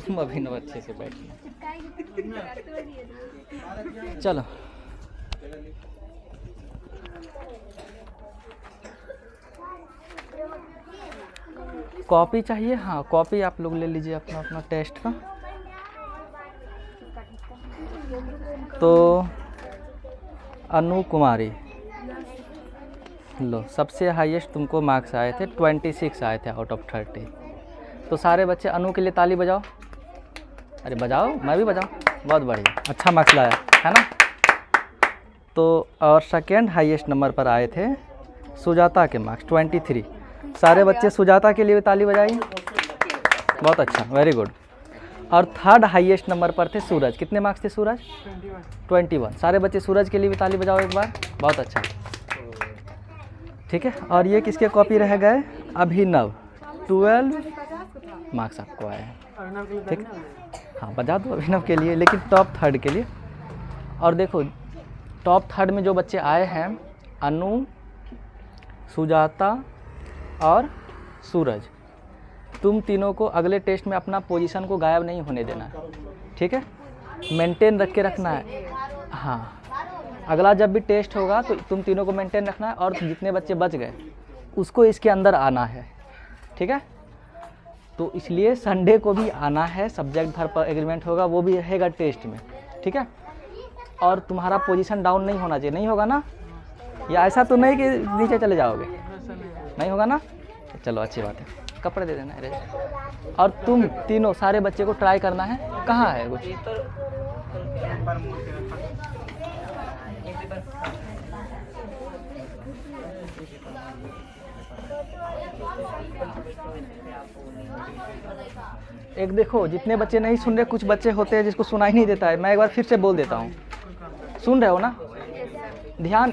तुम अभिनव अच्छे से बैठना। चलो कॉपी चाहिए? हाँ कॉपी आप लोग ले लीजिए अपना अपना टेस्ट का। तो अनु कुमारी लो, सबसे हाईएस्ट तुमको मार्क्स आए थे, 26 आए थे आउट ऑफ 30। तो सारे बच्चे अनु के लिए ताली बजाओ। अरे बजाओ, मैं भी बजाऊँ। बहुत बढ़िया, अच्छा मार्क्स लाया है ना। तो और सेकेंड हाईएस्ट नंबर पर आए थे सुजाता के मार्क्स 23। सारे बच्चे सुजाता के लिए भी ताली बजाइए। बहुत अच्छा, वेरी गुड। और थर्ड हाईएस्ट नंबर पर थे सूरज। कितने मार्क्स थे सूरज? 21। सारे बच्चे सूरज के लिए भी ताली बजाओ एक बार। बहुत अच्छा, ठीक है। और ये किसके कॉपी रह गए? अभिनव, 12 मार्क्स आपको आए हैं, ठीक। हाँ बजा दो अभिनव के लिए, लेकिन टॉप थर्ड के लिए। और देखो टॉप थर्ड में जो बच्चे आए हैं, अनु, सुजाता और सूरज, तुम तीनों को अगले टेस्ट में अपना पोजीशन को गायब नहीं होने देना है, ठीक है। मेंटेन रख के रखना है। हाँ अगला जब भी टेस्ट होगा तो तुम तीनों को मेंटेन रखना है, और जितने बच्चे बच गए उसको इसके अंदर आना है, ठीक है। तो इसलिए संडे को भी आना है, सब्जेक्ट भर पर एग्रीमेंट होगा, वो भी रहेगा टेस्ट में, ठीक है। और तुम्हारा पोजीशन डाउन नहीं होना चाहिए। नहीं होगा ना? या ऐसा तो नहीं कि नीचे चले जाओगे? नहीं होगा ना? चलो अच्छी बात है, कपड़े दे देना। अरे और तुम तीनों सारे बच्चे को ट्राई करना है। कहाँ है कुछ? एक देखो, जितने बच्चे नहीं सुन रहे, कुछ बच्चे होते हैं जिसको सुनाई नहीं देता है। मैं एक बार फिर से बोल देता हूँ, सुन रहे हो ना? ध्यान,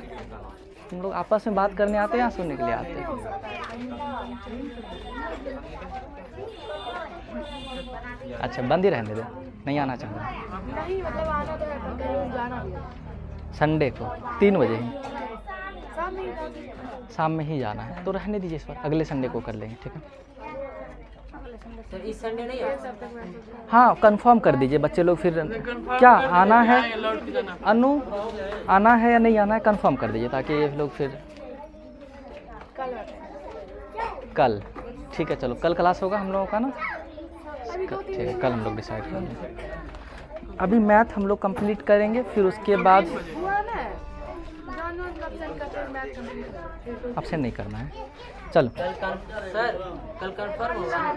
तुम लोग आपस में बात करने आते हैं या सुनने के लिए आते हैं? अच्छा बंद ही रहने दे, नहीं आना चाहता। नहीं मतलब आना तो है, पर जाना भी है। संडे को 3 बजे ही शाम में ही जाना है, तो रहने दीजिए इस बार, अगले संडे को कर लेंगे, ठीक है। तो इस संडे नहीं है? हाँ कंफर्म कर दीजिए बच्चे लोग। फिर क्या आना है? अनु आना है या नहीं आना है, कंफर्म कर दीजिए, ताकि ये लोग फिर कल, ठीक है। चलो कल क्लास होगा हम लोगों का ना, ठीक है। कल हम लोग डिसाइड कर लेंगे। अभी मैथ हम लोग कंप्लीट करेंगे, फिर उसके बाद ऑप्शन नहीं करना है। चलो सर कल कंफर्म होगा?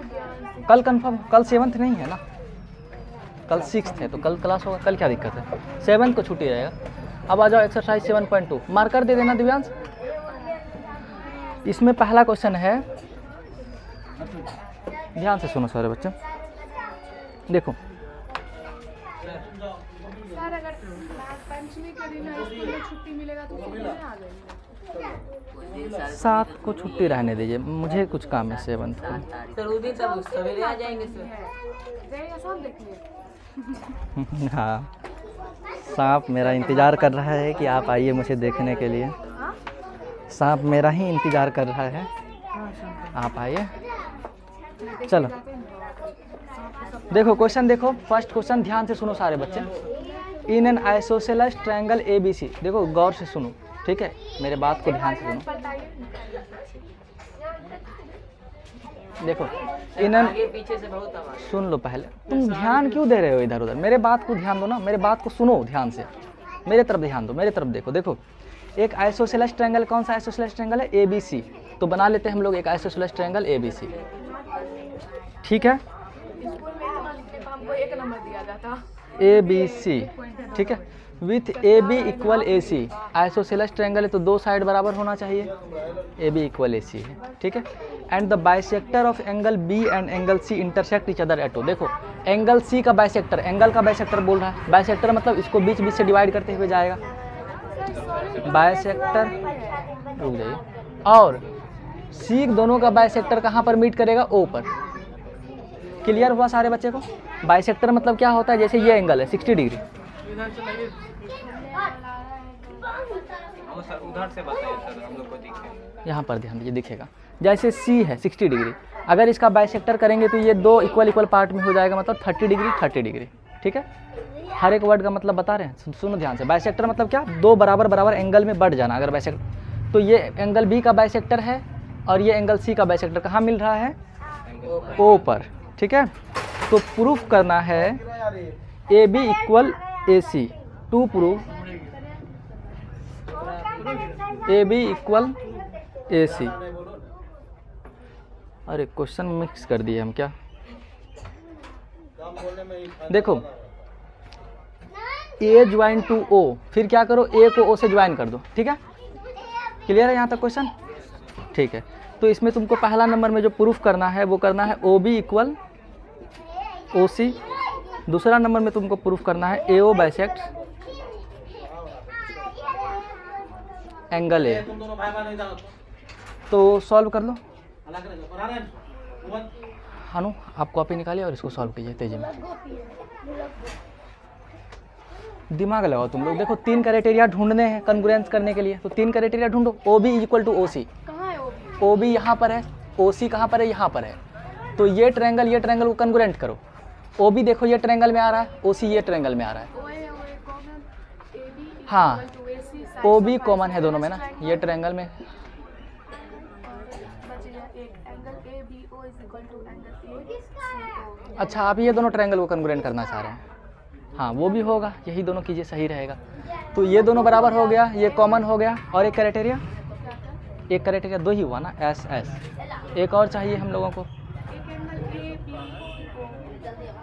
कल कंफर्म, कल 7th नहीं है ना, कल 6th है, तो कल क्लास होगा। कल क्या दिक्कत है? 7th को छुट्टी रहेगा। अब आ जाओ एक्सरसाइज 7.2, मार्कर दे देना दिव्यांश। इसमें पहला क्वेश्चन है, ध्यान से सुनो सारे बच्चे, देखो। सर अगर पंचमी के दिन स्कूल में छुट्टी मिलेगा तो कितने आ जाएंगे? 7 को छुट्टी रहने दीजिए, मुझे कुछ काम है 7th को। सर उस दिन तब सवेरे आ जाएंगे सर। जाइए सब देखिए। हाँ सांप मेरा इंतज़ार कर रहा है कि आप आइए मुझे देखने के लिए। सांप मेरा ही इंतज़ार कर रहा है, आप आइए। चलो देखो क्वेश्चन, देखो फर्स्ट क्वेश्चन, ध्यान से सुनो सारे बच्चे। In an isosceles triangle ABC, देखो गौर से सुनो, ठीक है, मेरे बात को ध्यान से सुनो। देखो इन एन, पीछे से बहुत आवाज, सुन लो पहले, तुम ध्यान क्यों दे रहे हो इधर उधर? मेरे बात को ध्यान दो ना, मेरे बात को सुनो ध्यान से, मेरे तरफ ध्यान दो, मेरे तरफ देखो। देखो एक आइसोसेलेस ट्रायंगल, कौन सा आइसोसेलेस ट्रायंगल है? ABC। तो बना लेते हैं हम लोग एक आइसोसेलेस ट्रायंगल ABC, ठीक है। हमको 1 नंबर दिया जाता ABC, ठीक है। With AB equal AC, isosceles triangle है तो 2 साइड बराबर होना चाहिए, AB इक्वल AC है, ठीक है। And the bisector of angle B and angle C intersect each other at O। देखो एंगल C का बाइसेक्टर, एंगल का बाइसेक्टर बोल रहा है, बाइसेक्टर मतलब इसको बीच बीच से डिवाइड करते हुए जाएगा, बाइसेक्टर। रुक जाइए। और C दोनों का बाइसेक्टर कहाँ पर मीट करेगा? O पर। क्लियर हुआ सारे बच्चे को? बाइसेक्टर मतलब क्या होता है? जैसे ये एंगल है 60 डिग्री, सर उधर से बताइए सर, हम लोग को दिखे। यहाँ पर ध्यान दीजिए, दिखेगा जैसे सी है 60 डिग्री, अगर इसका बाइसेक्टर करेंगे तो ये दो इक्वल पार्ट में हो जाएगा, मतलब 30 डिग्री 30 डिग्री। ठीक है, हर एक वर्ड का मतलब बता रहे हैं, सुनो ध्यान से। बाइसेक्टर मतलब क्या, दो बराबर एंगल में बढ़ जाना। अगर बाइसेक्टर, तो ये एंगल बी का बाइसेक्टर है और ये एंगल सी का बाइसेक्टर कहाँ मिल रहा है, ओ पर। ठीक है, तो प्रूफ करना है A B equal A C, to proof A B equal A C. अरे क्वेश्चन मिक्स कर दिए हम क्या, देखो ए ज्वाइन टू ओ, फिर क्या करो, ए को ओ से ज्वाइन कर दो। ठीक है, क्लियर है यहाँ तक क्वेश्चन? ठीक है, तो इसमें तुमको पहला नंबर में जो प्रूफ करना है वो करना है ओ बी इक्वल ओ सी। दूसरा नंबर में तुमको प्रूफ करना है ए ओ बाइसेक्ट एंगल ए। तो सॉल्व कर लो। हानु, आप कॉपी निकालिए और इसको सॉल्व कीजिए तेजी में, दिमाग लगाओ तुम लोग। देखो 3 क्राइटेरिया ढूंढने हैं कन्ग्रुएंस करने के लिए, तो 3 क्राइटेरिया ढूंढो। O B equal to O C, कहाँ है ओ बी यहाँ पर है, ओ सी कहाँ पर है, यहाँ पर है। तो ये ट्रायंगल को कन्ग्रुएंट करो। ओ बी देखो ये ट्रायंगल में आ रहा है, ओ सी ये ट्रायंगल में आ रहा है। हाँ, ओ बी कॉमन है दोनों में ना, ये ट्रायंगल में। अच्छा, आप ये दोनों ट्रायंगल को कन्ग्रुएंट करना चाह रहे हैं, हाँ वो भी होगा, यही दोनों कीजिए, सही रहेगा। तो ये दोनों बराबर हो गया, ये कॉमन हो गया। और एक क्राइटेरिया, दो ही हुआ ना, एस एस। एक और चाहिए हम लोगों को,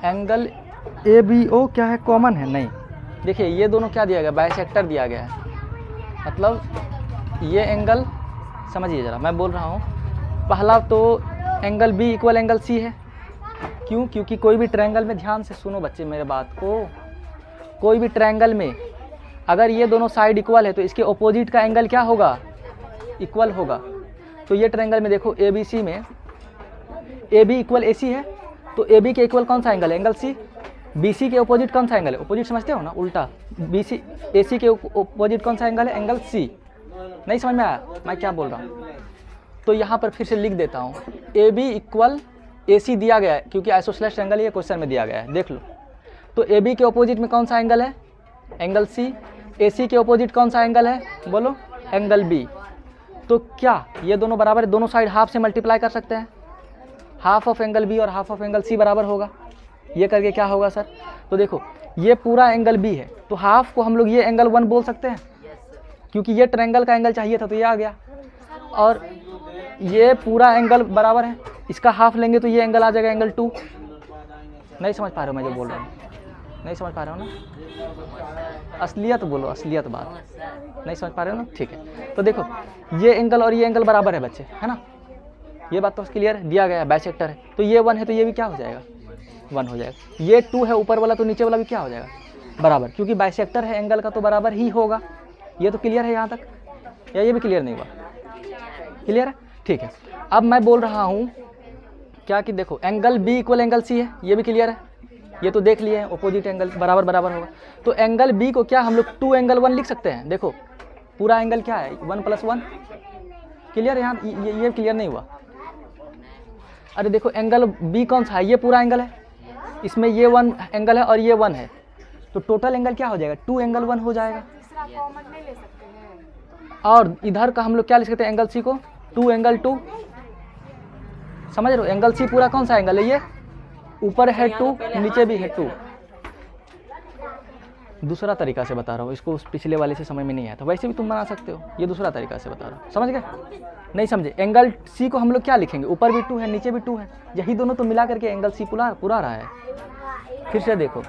एंगल ए बी ओ क्या है, कॉमन है? नहीं। देखिए ये दोनों क्या दिया गया, बाइसेक्टर दिया गया है, मतलब ये एंगल, समझिए ज़रा मैं बोल रहा हूँ। पहला तो angle B equal angle C है, क्यों? क्योंकि कोई भी ट्रायंगल में, ध्यान से सुनो बच्चे मेरे बात को, कोई भी ट्रायंगल में अगर ये दोनों साइड इक्वल है तो इसके ऑपोजिट का एंगल क्या होगा, इक्वल होगा। तो ये ट्रायंगल में देखो ए बी सी में ए बी इक्वल ए सी है, तो ए बी के इक्वल कौन सा एंगल है, एंगल सी। बी सी के ऑपोजिट कौन सा एंगल है, ऑपोजिट समझते हो ना, उल्टा। बी सी ए सी के ऑपोजिट कौन सा एंगल है, एंगल सी। नहीं समझ में आया मैं क्या बोल रहा हूँ? तो यहाँ पर फिर से लिख देता हूँ, ए बी इक्वल ए सी दिया गया है, क्योंकि आइसोसेलेस ट्रायंगल ये क्वेश्चन में दिया गया है, देख लो। तो ए बी के ऑपोजिट में कौन सा एंगल है, एंगल सी। ए सी के ऑपोजिट कौन सा एंगल है, बोलो, एंगल बी। तो क्या ये दोनों बराबर है, दोनों साइड हाफ से मल्टीप्लाई कर सकते हैं, हाफ ऑफ एंगल बी और हाफ ऑफ एंगल सी बराबर होगा। ये करके क्या होगा सर, तो देखो ये पूरा एंगल बी है, तो हाफ को हम लोग ये एंगल 1 बोल सकते हैं, क्योंकि ये ट्रायंगल का एंगल चाहिए था तो ये आ गया। और ये पूरा एंगल बराबर है, इसका हाफ लेंगे तो ये एंगल आ जाएगा एंगल 2। नहीं समझ पा रहे हो मैं जो बोल रहा हूँ, नहीं समझ पा रहे हो ना, असलियत बोलो, असलियत बात, नहीं समझ पा रहे हो ना, ठीक है। तो देखो ये एंगल और ये एंगल बराबर है बच्चे, है ना, ये बात तो क्लियर है, दिया गया है, बाइसेक्टर है, तो ये 1 है तो ये भी क्या हो जाएगा, 1 हो जाएगा। ये 2 है ऊपर वाला, तो नीचे वाला भी क्या हो जाएगा, बराबर, क्योंकि बाइसेक्टर है एंगल का तो बराबर ही होगा। ये तो क्लियर है यहाँ तक, या ये भी क्लियर नहीं हुआ, क्लियर है, ठीक है। अब मैं बोल रहा हूँ क्या कि देखो angle B equal angle C है, ये भी क्लियर है, ये तो देख लिए हैं, ऑपोजिट एंगल बराबर बराबर होगा। तो एंगल बी को क्या हम लोग 2 एंगल 1 लिख सकते हैं, देखो पूरा एंगल क्या है, 1 + 1, क्लियर है यहाँ, ये क्लियर नहीं हुआ। अरे देखो एंगल बी कौन सा है, ये पूरा एंगल है, इसमें ये 1 एंगल है और ये 1 है, तो टोटल एंगल क्या हो जाएगा, 2 एंगल 1 हो जाएगा। और इधर का हम लोग क्या लिख सकते हैं, एंगल सी को 2 एंगल 2, समझ रहे हो, एंगल सी पूरा कौन सा एंगल है, ये ऊपर है 2 नीचे भी है 2। दूसरा तरीका से बता रहा हूँ, इसको पिछले वाले से समझ में नहीं आया था, वैसे भी तुम बना सकते हो, ये दूसरा तरीका से बता रहा हूँ, समझ गए? नहीं समझे? एंगल सी को हम लोग क्या लिखेंगे, ऊपर भी 2 है नीचे भी 2 है, यही दोनों तो मिला करके एंगल सी पूरा रहा है। फिर से देखो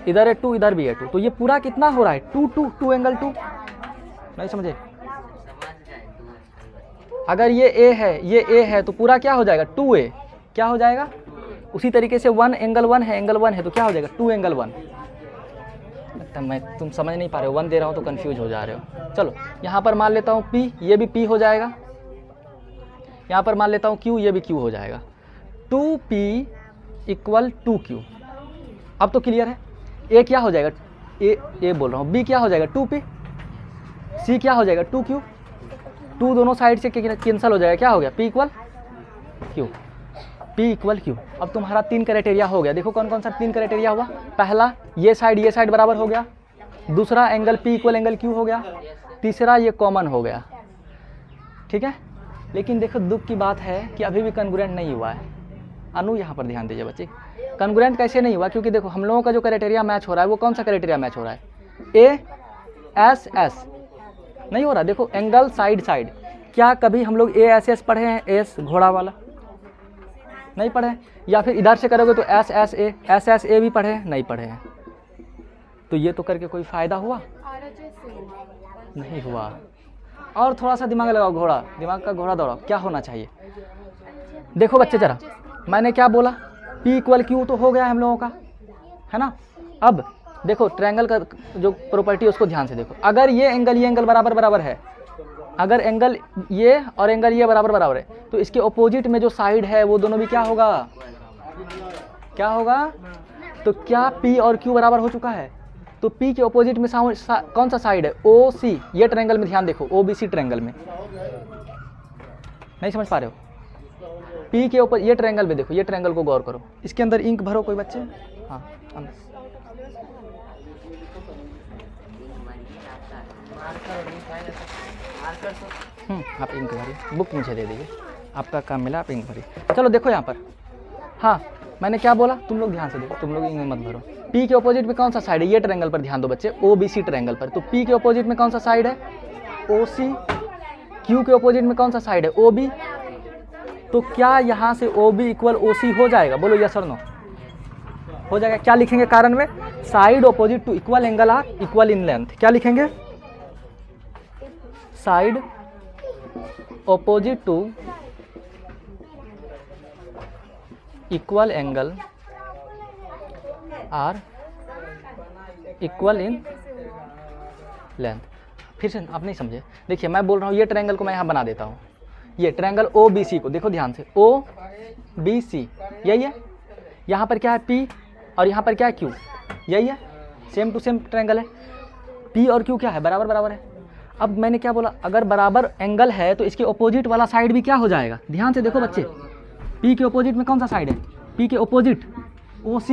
इधर है 2 इधर भी है 2, तो ये पूरा कितना हो रहा है, 2 एंगल 2, नहीं समझे? अगर ये ए है तो पूरा क्या हो जाएगा, 2a, क्या हो जाएगा? उसी तरीके से 1 एंगल 1 है तो क्या हो जाएगा, 2 एंगल 1। तुम समझ नहीं पा रहे हो, 1 दे रहा हूँ तो कंफ्यूज हो जा रहे हो। चलो यहाँ पर मान लेता हूँ P, ये भी P हो जाएगा, यहाँ पर मान लेता हूँ Q, ये भी Q हो जाएगा, 2P = 2Q। अब तो क्लियर है, A क्या हो जाएगा, ए बोल रहा हूँ, बी क्या हो जाएगा 2p, सी क्या हो जाएगा 2q, 2 दोनों साइड से कैंसिल हो जाएगा, क्या हो गया p equal q, p equal q। अब तुम्हारा 3 क्राइटेरिया हो गया। देखो कौन कौन सा 3 क्राइटेरिया हुआ। पहला ये साइड बराबर हो गया, दूसरा angle p equal angle q हो गया, तीसरा ये कॉमन हो गया, ठीक है। लेकिन देखो दुख की बात है कि अभी भी कन्ग्रुएंट नहीं हुआ है। अनु यहाँ पर ध्यान दीजिए बच्चे, कन्ग्रुएंट कैसे नहीं हुआ, क्योंकि देखो हम लोगों का जो क्राइटेरिया मैच हो रहा है वो कौन सा क्राइटेरिया मैच हो रहा है, ए एस एस नहीं हो रहा। देखो एंगल साइड, क्या कभी हम लोग ए एस एस पढ़े हैं, एस घोड़ा वाला नहीं पढ़े हैं, या फिर इधर से करोगे तो एस एस ए भी पढ़े हैं, नहीं पढ़े हैं। तो ये तो करके कोई फ़ायदा हुआ नहीं हुआ। और थोड़ा सा दिमाग लगाओ, दिमाग का घोड़ा दौड़ाओ, क्या होना चाहिए। देखो बच्चे जरा, मैंने क्या बोला, P इक्वल Q तो हो गया हम लोगों का, है ना। अब देखो ट्रायंगल का जो प्रॉपर्टी है उसको ध्यान से देखो। अगर ये एंगल बराबर है, अगर एंगल ये और एंगल ये बराबर है, तो इसके ऑपोजिट में जो साइड है वो दोनों भी क्या होगा, तो क्या P और Q बराबर हो चुका है। तो P के ऑपोजिट में कौन सा साइड है, OC। ये ट्रायंगल में ध्यान देखो, OBC ट्रायंगल में, नहीं समझ पा रहे हो। P के ऊपर ये ट्रायंगल में देखो, ये ट्रायंगल को गौर करो। इसके अंदर इंक भरो कोई बच्चे, हाँ आप इंक भरिए, बुक मुझे दे दीजिए, आपका काम मिला, आप इंक भरिए। चलो देखो यहाँ पर, हाँ मैंने क्या बोला, तुम लोग ध्यान से देखो, तुम लोग इंक मत भरो। P के ऑपोजिट में कौन सा साइड है, ये ट्रायंगल पर ध्यान दो बच्चे, OBC ट्रायंगल पर। तो P के ऑपोजिट में कौन सा साइड है, OC। Q के ऑपोजिट में कौन सा साइड है, OB। तो क्या यहाँ से OB इक्वल OC हो जाएगा, बोलो यस और नो, हो जाएगा। क्या लिखेंगे कारण में, side opposite to equal angle are equal in length. क्या लिखेंगे, side opposite to equal angle are equal in length. फिर से आप नहीं समझे, देखिए मैं बोल रहा हूँ ये ट्रायंगल को मैं यहाँ बना देता हूँ, ये ट्रायंगल OBC को देखो ध्यान से, OBC यही है, यहाँ पर क्या है P और यहाँ पर क्या है Q, यही है, सेम टू सेम ट्रायंगल है। P और Q क्या है, बराबर है। अब मैंने क्या बोला, अगर बराबर एंगल है तो इसके ऑपोजिट वाला साइड भी क्या हो जाएगा, ध्यान से देखो बच्चे। P के ऑपोजिट में कौन सा साइड है, P के ऑपोजिट OC।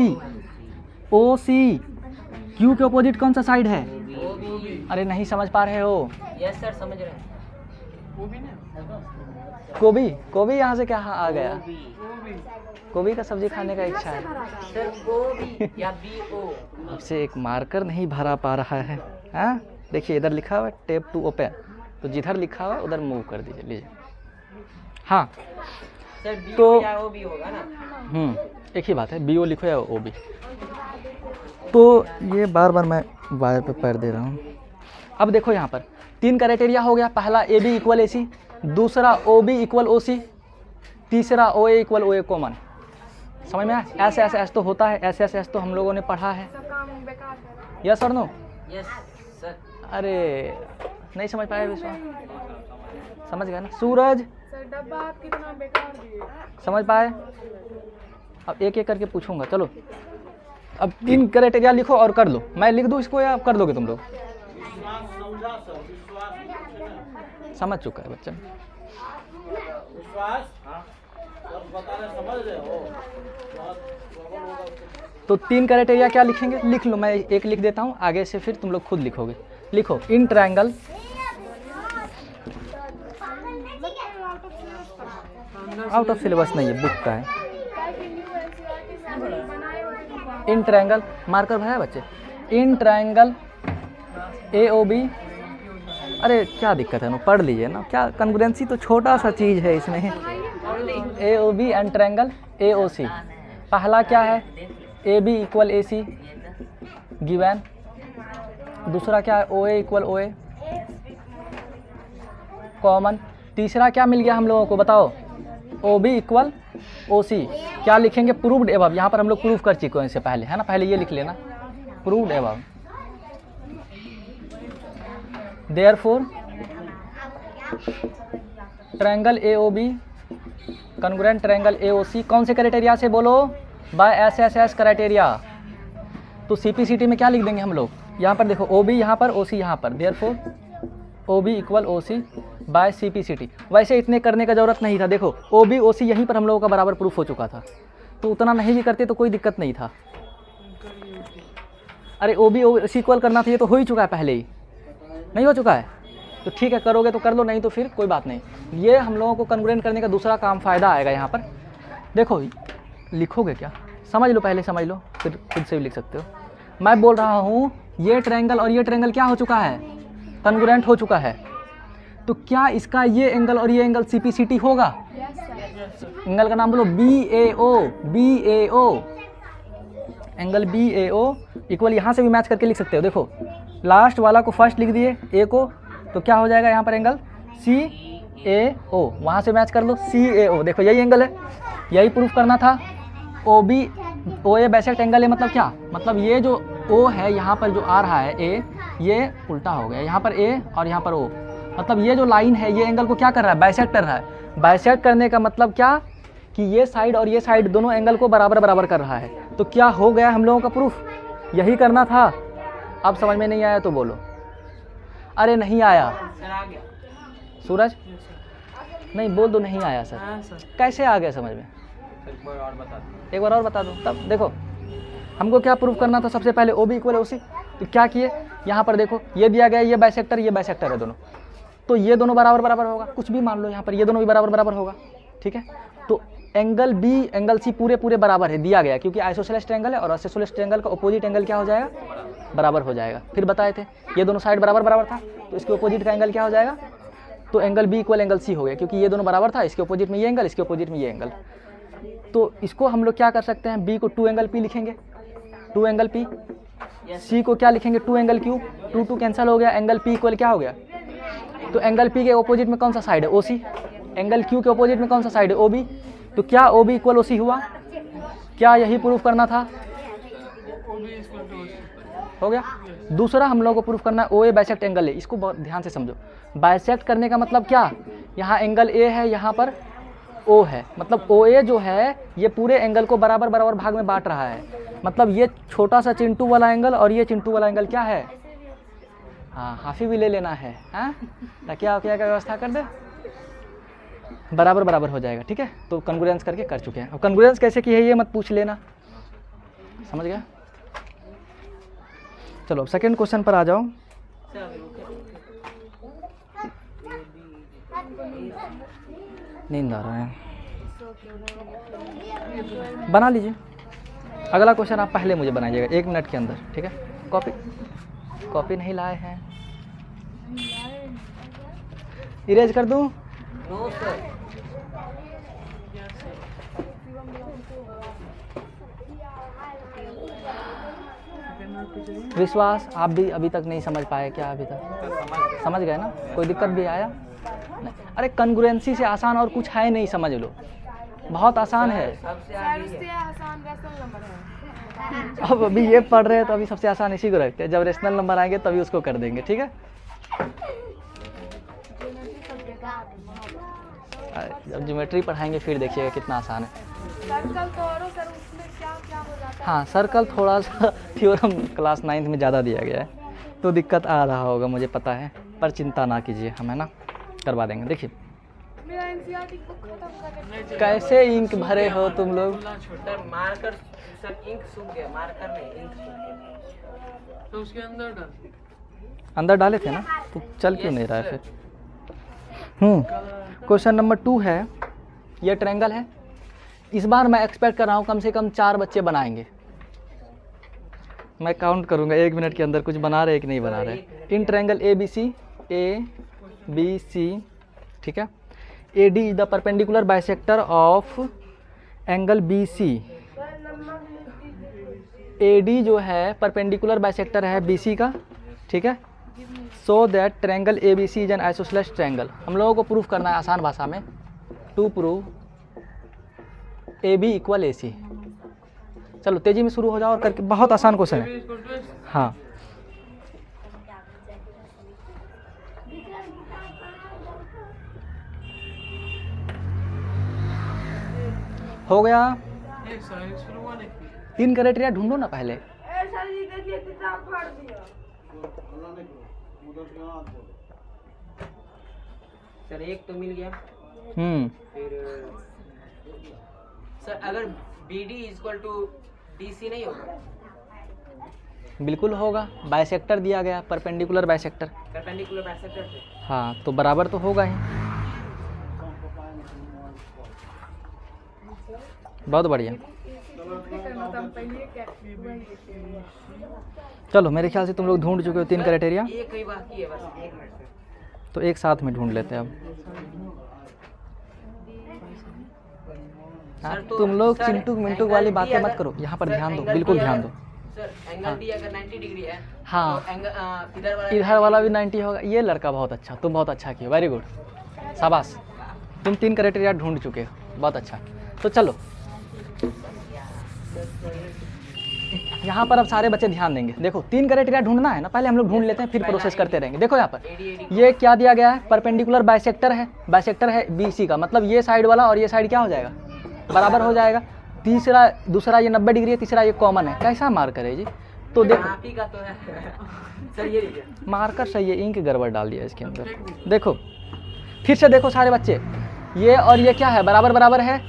Q के ऑपोजिट कौन सा साइड है, अरे नहीं समझ पा रहे हो। यस सर समझ रहे हैं। गोभी यहाँ से क्या आ गया, गोभी का सब्जी खाने का इच्छा है सर, गोभी या BO। अब से एक मार्कर नहीं भरा पा रहा है, हाँ देखिए इधर लिखा हुआ है टेप टू ओपन, तो जिधर लिखा हुआ है उधर मूव कर दीजिए, लीजिए। हाँ सर BO तो या OB होगा ना, एक ही बात है, BO लिखो या OB। तो ये बार मैं वायर पे पैर दे रहा हूँ। अब देखो यहाँ पर 3 क्राइटेरिया हो गया, पहला AB इक्वल AC, दूसरा OB इक्वल OC, तीसरा OA इक्वल OA कॉमन। समझ में आया, ऐसे तो होता है, ऐसे तो हम लोगों ने पढ़ा है, यस और नो। Yes sir. अरे नहीं समझ पाए विश्वास, समझ गए ना सूरज, सर डब्बा आप कितना बेकार दिए। समझ पाए। अब एक एक करके पूछूंगा, चलो अब 3 क्राइटेरिया लिखो और कर लो, मैं लिख दूँ इसको या कर दोगे तुम लोग, समझ चुका है बच्चा। तो 3 क्राइटेरिया क्या लिखेंगे, लिख लो, मैं एक लिख देता हूँ, आगे से फिर तुम लोग खुद लिखोगे। लिखो, in triangle out of syllabus नहीं है, बुक का है। इन ट्रायंगल, मार्कर भरा है बच्चे, इन ट्रायंगल AOB, अरे क्या दिक्कत है ना, पढ़ लीजिए ना, क्या कन्ग्रुएंसी तो छोटा सा चीज़ है इसमें। AOB एंड ट्रायंगल AOC, पहला क्या है AB इक्वल AC गिवन, दूसरा क्या है OA इक्वल OA कॉमन, तीसरा क्या मिल गया हम लोगों को बताओ, OB इक्वल OC। क्या लिखेंगे, प्रूव्ड एबव। यहाँ पर हम लोग प्रूव कर चुके हैं इससे पहले, है ना, पहले ये लिख लेना, proved above. Therefore triangle AOB congruent triangle AOC कौन से क्राइटेरिया से, बोलो, बाय SSS क्राइटेरिया। तो CPCT में क्या लिख देंगे हम लोग, यहाँ पर देखो OB यहाँ पर, OC यहाँ पर, therefore OB equal OC by CP/CT। वैसे इतने करने का ज़रूरत नहीं था, देखो OB OC यहीं पर हम लोगों का बराबर प्रूफ हो चुका था, तो उतना नहीं भी करते तो कोई दिक्कत नहीं था। अरे OB OC इक्वल करना था, ये तो हो ही चुका है पहले ही, नहीं हो चुका है? तो ठीक है, करोगे तो कर लो, नहीं तो फिर कोई बात नहीं। ये हम लोगों को कन्ग्रुएंट करने का दूसरा काम फ़ायदा आएगा यहाँ पर। देखो लिखोगे क्या, समझ लो, पहले समझ लो, फिर खुद से भी लिख सकते हो। मैं बोल रहा हूँ ये ट्रायंगल और ये ट्रायंगल क्या हो चुका है, कन्ग्रुएंट हो चुका है, तो क्या इसका ये एंगल और ये एंगल CP/CT होगा? एंगल का नाम बोलो BAO। एंगल BAO इक्वल, यहाँ से भी मैच करके लिख सकते हो। देखो लास्ट वाला को फर्स्ट लिख दिए A को, तो क्या हो जाएगा यहाँ पर एंगल CAO, वहाँ से मैच कर लो CAO। देखो यही एंगल है, यही प्रूफ करना था। OA बाइसेक्ट एंगल है, मतलब क्या, मतलब ये जो O है यहाँ पर जो आ रहा है A, ये उल्टा हो गया, यहाँ पर A और यहाँ पर O, मतलब ये जो लाइन है ये एंगल को क्या कर रहा है, बाइसेक्ट कर रहा है। बाइसेक्ट करने का मतलब क्या कि ये साइड और ये साइड दोनों एंगल को बराबर बराबर कर रहा है। तो क्या हो गया हम लोगों का प्रूफ, यही करना था। अब समझ में नहीं आया तो बोलो। अरे नहीं आया सर, आ गया सूरज, नहीं बोल दो नहीं आया सर। हाँ सर, कैसे आ गया समझ में, एक बार और बता दो। एक बार और बता दो। तब देखो हमको क्या प्रूफ करना था, सबसे पहले OB इक्वल OC, तो क्या किए, यहाँ पर देखो ये दिया गया, ये बाइसेक्टर है दोनों, तो ये दोनों बराबर बराबर होगा, कुछ भी मान लो यहाँ पर ये दोनों भी बराबर बराबर होगा, ठीक है। तो एंगल B एंगल C पूरे पूरे बराबर है, दिया गया, क्योंकि आइसोसेलेस ट्रायंगल है और आइसोसेलेस ट्रायंगल का अपोजिट एंगल क्या हो जाएगा, बराबर हो जाएगा। फिर बताए थे ये दोनों साइड बराबर बराबर था, तो इसके अपोजिट का एंगल क्या हो जाएगा, तो angle B equal angle C हो गया, क्योंकि ये दोनों बराबर था, इसके अपोजिट में ये एंगल, इसके अपोजिट में ये एंगल। तो इसको हम लोग क्या कर सकते हैं, B को 2 एंगल P लिखेंगे, 2 एंगल P, C को क्या लिखेंगे, 2 एंगल Q, 2 कैंसिल हो गया, एंगल P इक्वल क्या हो गया, तो एंगल P के अपोजिट में कौन सा साइड है, OC, एंगल Q के अपोजिट में कौन सा साइड है, OB, तो क्या OB इक्वल OC हुआ, क्या यही प्रूफ करना था, हो गया। दूसरा हम लोग को प्रूफ करना है OA बाइसेक्ट एंगल है, इसको बहुत ध्यान से समझो। बाइसेक्ट करने का मतलब क्या, यहाँ एंगल A है, यहाँ पर O है, मतलब OA जो है ये पूरे एंगल को बराबर बराबर भाग में बांट रहा है, मतलब ये छोटा सा चिंटू वाला एंगल और ये चिंटू वाला एंगल क्या है, हाँ हाफी भी ले लेना है, हाँ तकिया वकिया का व्यवस्था कर दे, बराबर बराबर हो जाएगा, ठीक है। तो कन्ग्रुएंस करके कर चुके हैं। अब कन्ग्रुएंस कैसे की है ये मत पूछ लेना, समझ गया। चलो अब सेकंड क्वेश्चन पर आ जाओ। नींद आ रहा है, बना लीजिए। अगला क्वेश्चन आप पहले मुझे बनाइएगा 1 मिनट के अंदर, ठीक है। कॉपी नहीं लाए हैं, इरेज कर दूं, नो सर, विश्वास आप भी अभी तक नहीं समझ पाए क्या, अभी तक समझ गए ना, कोई दिक्कत भी आया नहीं। अरे कन्ग्रुएंसी से आसान और कुछ है नहीं, समझ लो, बहुत आसान है। सबसे सर आगे उससे आसान रेशनल नंबर है। अब अभी ये पढ़ रहे हैं तो अभी सबसे आसान इसी को रखते हैं, जब रेशनल नंबर आएंगे तभी उसको कर देंगे, ठीक है। जब ज्योमेट्री पढ़ाएंगे फिर देखिएगा कितना आसान है। सर्कल तो और सर उसमें क्या क्या हो जाता है, हाँ सर्कल थोड़ा सा थ्योरम क्लास 9th में ज़्यादा दिया गया है, तो दिक्कत आ रहा होगा मुझे पता है, पर चिंता ना कीजिए, हम है ना करवा देंगे। देखिए मेरा एनसीईआरटी बुक खत्म कर दे। कैसे इंक भरे हो तुम लोग, सर मार्कर, सर इंक सूख गया, मार्कर नहीं इंक सूख गया, तो उसके अंदर डाल, अंदर डाले थे ना, तो चल क्यों नहीं रहा है फिर। क्वेश्चन नंबर 2 है, ये ट्रायंगल है, इस बार मैं एक्सपेक्ट कर रहा हूँ कम से कम 4 बच्चे बनाएंगे, मैं काउंट करूँगा 1 मिनट के अंदर कुछ बना रहे कि नहीं बना रहे। इन ट्रायंगल ABC, ठीक है, AD is the perpendicular bisector of angle BC, AD जो है परपेंडिकुलर बाइसेक्टर है BC का, ठीक है। So that triangle ABC is an isosceles triangle, हम लोगों को प्रूफ करना है आसान भाषा में, to prove AB equal AC। चलो तेजी में शुरू हो जाओ और करके, बहुत आसान क्वेश्चन है। हाँ हो गया, 3 क्राइटेरिया ढूंढो ना पहले। सर एक तो मिल गया। फिर सर अगर BD इक्वल टू DC नहीं होगा? बिल्कुल होगा, बाइसेक्टर दिया गया, परपेंडिकुलर बाइसेक्टर। परपेंडिकुलर बाइसेक्टर से। हाँ, तो बराबर तो होगा ही। बहुत बढ़िया। करना था पहले क्या वही देखिए। चलो, मेरे ख्याल से तुम लोग ढूंढ चुके हो 3 क्राइटेरिया, एक ही बाकी है, बस 1 मिनट से। तो एक साथ में ढूंढ लेते हैं अब। हाँ, तो तुम लोग सर, चिंटू मिंटू एंगल वाली D बातें मत अगर- करो, यहाँ पर सर, ध्यान दो, एंगल बिल्कुल D ध्यान अगर- दो। सर एंगल D अगर 90 डिग्री है, हाँ, तो इधर वाला इधर वाला भी 90 होगा। ये लड़का बहुत अच्छा, तुम बहुत अच्छा किए, वेरी गुड, शाबाश। तुम 3 क्राइटेरिया ढूंढ चुके हो, बहुत अच्छा। तो चलो, यहाँ पर अब सारे बच्चे ध्यान देंगे। देखो, 3 क्राइटेरिया ढूंढना है ना, पहले हम लोग ढूंढ लेते हैं, फिर प्रोसेस करते रहेंगे। देखो यहाँ पर ये क्या दिया गया है, परपेंडिकुलर बाइसेक्टर है, बाइसेक्टर है BC का, मतलब ये साइड वाला और ये साइड क्या हो जाएगा, बराबर हो जाएगा। दूसरा ये 90 डिग्री है, तीसरा ये कॉमन है। कैसा मार्कर है जी? तो देखो, आप ही का तो है। सर ये लीजिए। मार्कर सही है, इंक गड़बड़ डाल दिया इसके अंदर। देखो, फिर से देखो सारे बच्चे, ये और ये क्या है, बराबर बराबर है।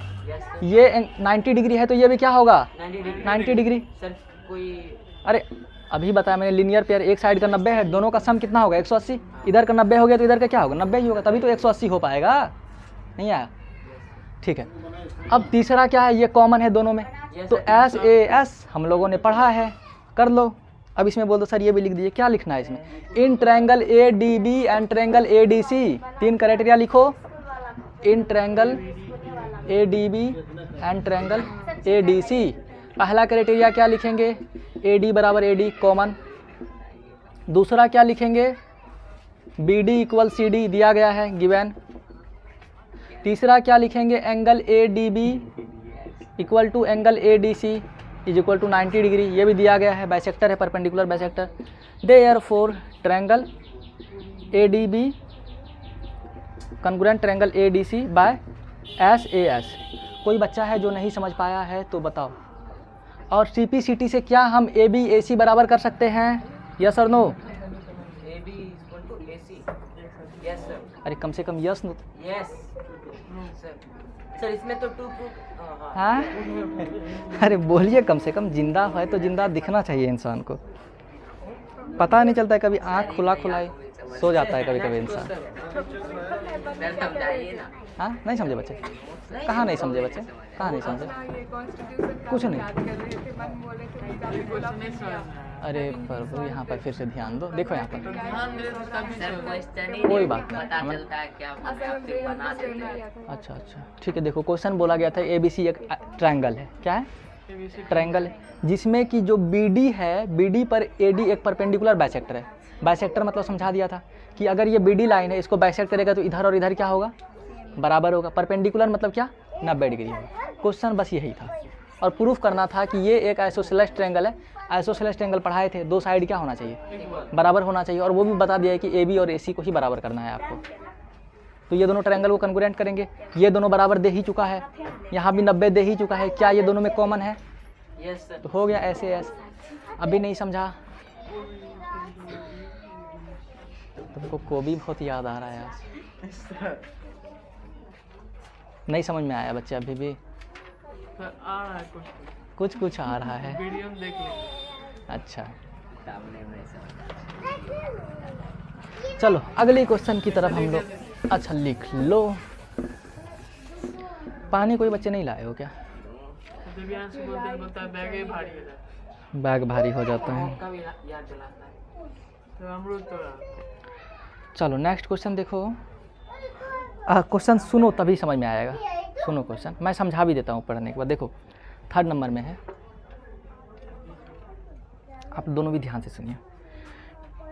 ये 90 डिग्री है, तो ये भी क्या होगा, 90 डिग्री। सर कोई अरे अभी बताया मैंने, लीनियर पेयर, एक साइड का 90 है, दोनों का सम कितना होगा, 180। इधर का 90 हो गया तो इधर का क्या होगा, 90 ही होगा, तभी तो 180 हो पाएगा। नहीं आया? ठीक है। अब तीसरा क्या है, ये कॉमन है दोनों में, तो SAS हम लोगों ने पढ़ा है, कर लो। अब इसमें बोल दो सर ये भी लिख दीजिए, क्या लिखना है इसमें, in triangle ADB and triangle ADC। 3 criteria लिखो, in triangle ADB and triangle ADC। पहला क्राइटेरिया क्या लिखेंगे, AD बराबर AD कॉमन। दूसरा क्या लिखेंगे, BD इक्वल CD दिया गया है, गिवन। तीसरा क्या लिखेंगे, angle ADB equal to angle ADC is equal to 90 degree, ये भी दिया गया है, बाइसेक्टर है, perpendicular bisector. Therefore triangle ADB congruent triangle ADC by SAS। कोई बच्चा है जो नहीं समझ पाया है तो बताओ। और CPCT से क्या हम AB AC बराबर कर सकते हैं, यस और no? AB equal to AC। Yes sir. अरे कम से कम yes no. Yes sir. Sir इसमें तो 2 हाँ, अरे बोलिए, कम से कम जिंदा है तो जिंदा दिखना चाहिए इंसान को। पता नहीं चलता है, कभी आँख खुला खुला सो जाता है कभी कभी इंसान। समझाइए ना। हाँ, नहीं समझे बच्चे? कहाँ नहीं समझे बच्चे, कहाँ नहीं समझे? ये कॉन्स्टिट्यूशन कुछ नहीं। याद कर रहे थे, मन बोले थे कि काफी बोला नहीं किया। अरे प्रभु, यहाँ पर फिर से ध्यान दो। देखो यहाँ पर सर क्वेश्चन ही कोई बात नहीं, पता हमें- चलता है क्या असल में आपसे बना हमको देते करना हैं। आया था। अच्छा अच्छा, ठीक है। देखो क्वेश्चन बोला गया था ABC एक ट्रायंगल है, क्या है, ट्रायंगल है, जिसमें कि जो BD है, BD पर AD एक परपेंडिकुलर बाइसेक्टर है। बाइसेक्टर मतलब समझा दिया था कि अगर ये BD लाइन है, इसको बाइसेक्ट करेगा तो इधर और इधर क्या होगा, बराबर होगा। परपेंडिकुलर मतलब क्या, 90 डिग्री होगा। क्वेश्चन बस यही था, और प्रूफ करना था कि ये एक आइसोसेलेस ट्रायंगल है। आइसोसेलेस ट्रायंगल पढ़ाए थे, 2 साइड क्या होना चाहिए, बराबर होना चाहिए, और वो भी बता दिया है कि AB और AC को ही बराबर करना है आपको। तो ये दोनों ट्रायंगल को कॉन्ग्रुएंट करेंगे, ये दोनों बराबर दे ही चुका है, यहाँ भी 90 दे ही चुका है, क्या ये दोनों में कॉमन है, यस सर। तो हो गया SAS। अभी नहीं समझा, तुमको कोबी बहुत याद आ रहा है आज, नहीं समझ में आया बच्चे अभी भी? सर आ रहा है कुछ कुछ आ रहा है, वीडियो में देख लेंगे। अच्छा। चलो अगले क्वेश्चन की तरफ हम लोग। अच्छा लिख लो। पानी कोई बच्चे नहीं लाए हो क्या? दिव्यांश बोलता है बैग ही भारी हो जाता है। बैग भारी हो जाता है। मौका भी याद दिलाता है। तो अमरूद तोड़ा। चलो नेक्स्ट क्वेश्चन देखो। क्वेश्चन सुनो तभी समझ में आएगा। सुनो क्वेश्चन, मैं समझा भी देता हूँ पढ़ने के बाद। देखो 3rd नंबर में है, आप दोनों भी ध्यान से सुनिए।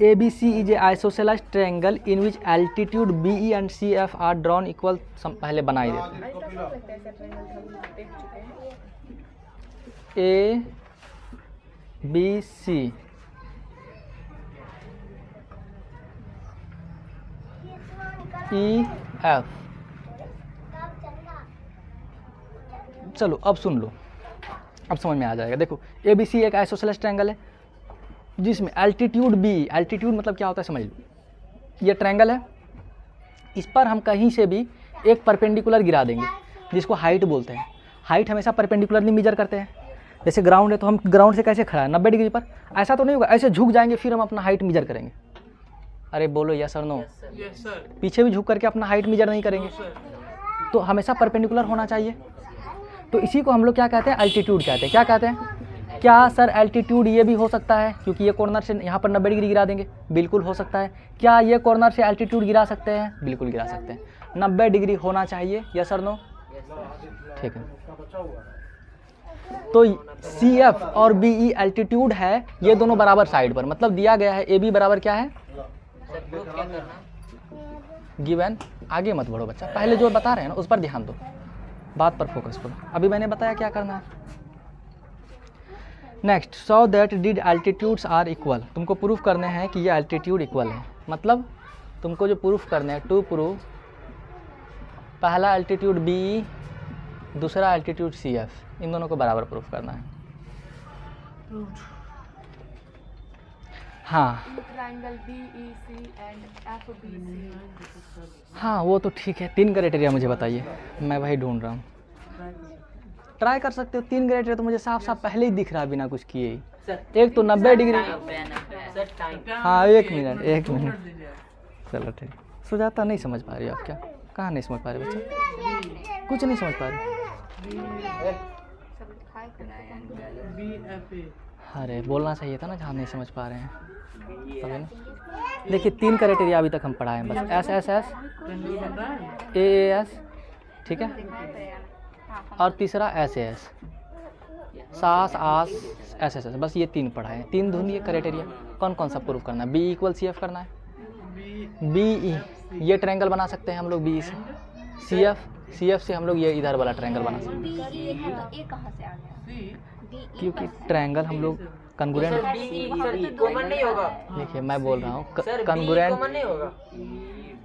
ABC is a isosceles triangle in which altitude BE and CF are drawn equal. पहले बना ही देते हैं। ABC EF। चलो अब सुन लो, अब समझ में आ जाएगा। देखो ABC एक आइसोसेलेस ट्रायंगल है, जिसमें एल्टीट्यूड बी, एल्टीट्यूड मतलब क्या होता है समझ लो, ये ट्रायंगल है, इस पर हम कहीं से भी एक परपेंडिकुलर गिरा देंगे जिसको हाइट बोलते हैं। हाइट हमेशा परपेंडिकुलरली मेजर करते हैं। जैसे ग्राउंड है तो हम ग्राउंड से कैसे खड़ा है 90 डिग्री पर, ऐसा तो नहीं होगा ऐसे झुक जाएंगे फिर हम अपना हाइट मेजर करेंगे। अरे बोलो यस और नो, यस सर। पीछे भी झुक करके अपना हाइट मेजर नहीं करेंगे, तो हमेशा परपेंडिकुलर होना चाहिए। तो इसी को हम लोग क्या कहते हैं, एल्टीट्यूड कहते हैं। क्या कहते हैं? क्या सर एल्टीट्यूड ये भी हो सकता है क्योंकि ये कॉर्नर से यहाँ पर 90 डिग्री गिरा देंगे? बिल्कुल हो सकता है। क्या ये कॉर्नर से एल्टीट्यूड गिरा सकते हैं? बिल्कुल गिरा सकते हैं। 90 डिग्री होना चाहिए, यस और नो? ठीक है। तो CF और BE एल्टीट्यूड है, ये दोनों बराबर साइड पर, मतलब दिया गया है AB बराबर क्या है, गिवन। आगे मत बढ़ो बच्चा, पहले जो बता रहे हैं ना उस पर ध्यान दो, बात पर फोकस करो। अभी मैंने बताया क्या करना है। Next, so that did altitudes are equal. तुमको प्रूफ करने हैं कि ये एल्टीट्यूड इक्वल है, मतलब तुमको जो प्रूफ करने हैं, टू प्रूव पहला एल्टीट्यूड BE, दूसरा एल्टीट्यूड CF, इन दोनों को बराबर प्रूफ करना है। हाँ ट्रायंगल BEC एंड FBC। हाँ वो तो ठीक है। 3 क्राइटेरिया मुझे बताइए, मैं वही ढूंढ रहा हूँ। ट्राई कर सकते हो। 3 क्राइटेरिया तो मुझे साफ साफ पहले ही दिख रहा है बिना कुछ किए ही। एक तो 90 डिग्री, हाँ 1 मिनट, चलो ठीक। सुजाता नहीं समझ पा रही हो आप? क्या कहाँ नहीं समझ पा रहे बच्चा? कुछ नहीं समझ पा रहे? अरे बोलना चाहिए था ना जहाँ नहीं समझ पा रहे हैं। अभी ना देखिए 3 क्राइटेरिया अभी तक हम पढ़ाए हैं बस, SSS, AAS, ठीक है, और तीसरा SAS, SAS, AS, SSS, बस ये 3 पढ़ाए हैं। 3 ढूंढिए क्राइटेरिया, कौन कौन सा प्रूफ करना है। BE = CF करना है, BE ये ट्रायंगल बना सकते हैं हम लोग BE से, CF से हम लोग ये इधर वाला ट्रायंगल बना सकते हैं, क्योंकि ट्रायंगल हम लोग कंग्रुएंट। कॉमन नहीं होगा। देखिए मैं बोल रहा हूँ सर कंग्रुएंट। कॉमन नहीं होगा,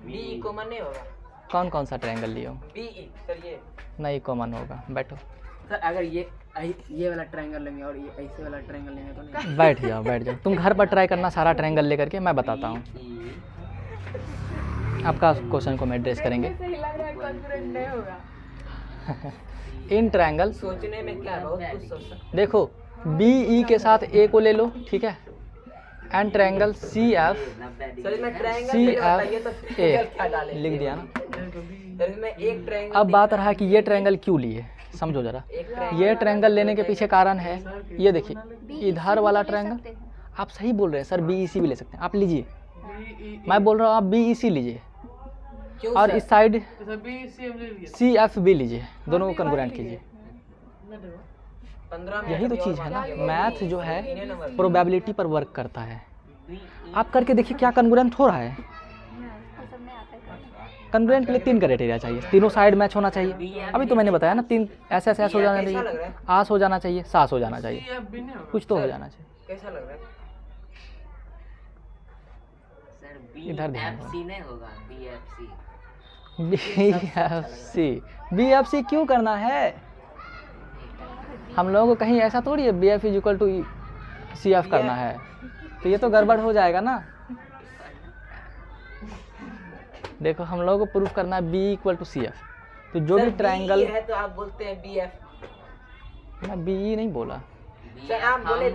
BE कॉमन नहीं होगा। कौन कौन सा ट्रायंगल लिए हो? BE सर ये नहीं कॉमन होगा, बैठो। सर अगर ये वाला ट्रायंगल लेंगे और ये ऐसे वाला ट्रायंगल लेंगे तो नहीं। बैठ जाओ बैठ जाओ, तुम घर पर ट्राई करना सारा ट्रायंगल लेकर के, मैं बताता हूँ। आपका क्वेश्चन को मैं एड्रेस करेंगे। सही लग रहा है, कॉन्फिडेंट नहीं होगा। इन ट्रायंगल सोचने में क्या बहुत कुछ सोचना। देखो BE के साथ A को ले लो, ठीक है, एंड ट्रायंगल CF सर मैं ट्रायंगल बताइए तो A क्या डालें, लिख दिया ना। सर मैं एक ट्रायंगल। अब बात रहा कि ये ट्रायंगल क्यों लिए, समझो जरा। ये ट्रायंगल लेने के पीछे कारण है, ये देखिए इधर वाला ट्रायंगल। आप सही बोल रहे हैं सर, BEC भी ले सकते हैं, आप लीजिए। मैं बोल रहा हूँ आप BEC लीजिए, और इस साइड CF भी लीजिए, दोनों को कंग्रुएंट कीजिए। यही तो चीज़ है ना, मैथ जो है प्रोबेबिलिटी पर वर्क करता है। आप करके देखिए क्या कंग्रुएंट हो रहा है। कंग्रुएंट के लिए 3 क्राइटेरिया चाहिए, तीनों साइड मैच होना चाहिए। अभी तो मैंने बताया ना, 3 SS हो जाना चाहिए, AS हो जाना चाहिए, SAS हो जाना चाहिए, कुछ तो हो जाना चाहिए। कैसा लग रहा है इधर ध्यान दो। BFC नहीं होगा, BFC क्यों करना है? हम लोगों को कहीं ऐसा थोड़ी है BF = CF करना है, तो ये तो गड़बड़ हो जाएगा ना। देखो हम लोगों को प्रूफ करना है BE = CF, तो जो भी ट्रायंगल है तो आप बोलते हैं BF। मैं BE नहीं बोला, सर आप बोले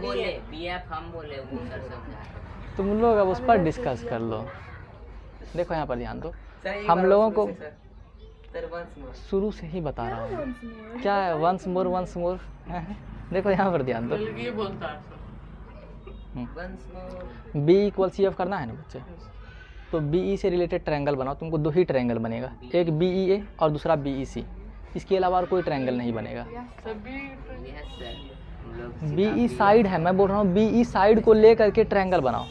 BF हम बोले, वो सर समझा। तुम लोग अब उस पर डिस्कस कर लो। देखो यहाँ पर ध्यान दो, हम लोगों को शुरू से ही बता रहा हूँ क्या है, वंस मोर। देखो यहाँ पर ध्यान दो, BE = CF करना है ना बच्चे, तो BE से रिलेटेड ट्रायंगल बनाओ। तुमको 2 ही ट्रायंगल बनेगा, एक BEA और दूसरा BEC, इसके अलावा और कोई ट्रायंगल नहीं बनेगा। BE साइड है, मैं बोल रहा हूँ BE साइड को ले करके ट्रायंगल बनाओ।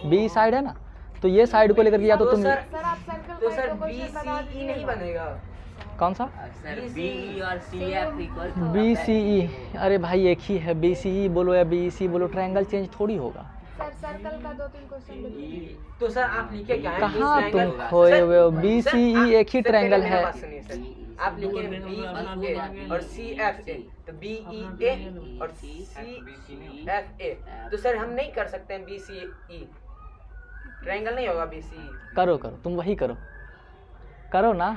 BE साइड है ना, तो ये साइड को लेकर के या तो तुम सर BCE नहीं बनेगा। कौन सा BE और CF = BCE? अरे भाई एक ही है, BCE बोलो या BEC बोलो, ट्रायंगल चेंज थोड़ी होगा। सर सर्कल का 2-3 क्वेश्चन बताइए। तो सर आप लिखे क्या है? कहाँ B तुम triangle। खोए हुए हो? सर, बी सी ई आप- एक ही सर, ट्रायंगल पहले है। मेरी बात सुनिए सर। आप लिखे BEA और CFA, तो BEA और CFA, तो सर हम नहीं कर सकते हैं BCE, ट्रायंगल नहीं होगा BCE। करो करो, तुम वही करो, करो ना।